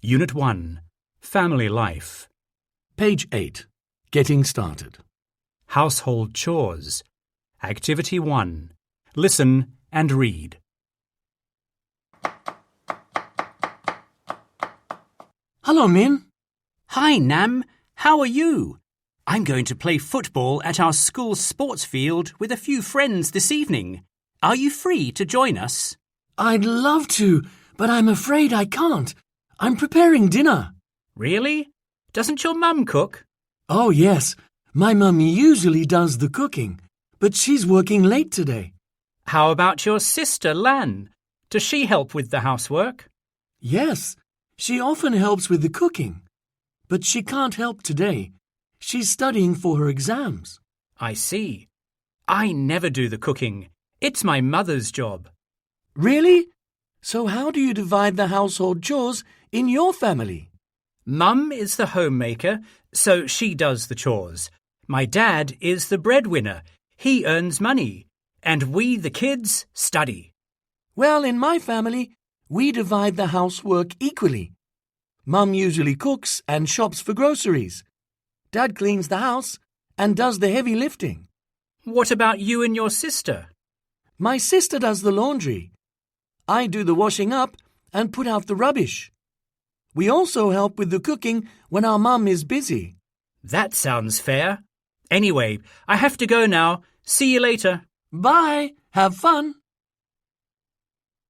Unit 1, Family Life. Page 8. Getting started. Household chores. Activity 1. Listen and read. Hello, Min. Hi, Nam. How are you? I'm going to play football at our school sports field with a few friends this evening. Are you free to join us? I'd love to, but I'm afraid I can't. I'm preparing dinner. Really? Doesn't your mum cook? Oh, yes. My mum usually does the cooking, but she's working late today. How about your sister, Lan? Does she help with the housework? Yes, she often helps with the cooking, but she can't help today. She's studying for her exams. I see. I never do the cooking. It's my mother's job. Really? So how do you divide the household chores in your family? Mum is the homemaker, so she does the chores. My dad is the breadwinner. He earns money. And we, the kids, study. Well, in my family, we divide the housework equally. Mum usually cooks and shops for groceries. Dad cleans the house and does the heavy lifting. What about you and your sister? My sister does the laundry. I do the washing up and put out the rubbish. We also help with the cooking when our mum is busy. That sounds fair. Anyway, I have to go now. See you later. Bye. Have fun.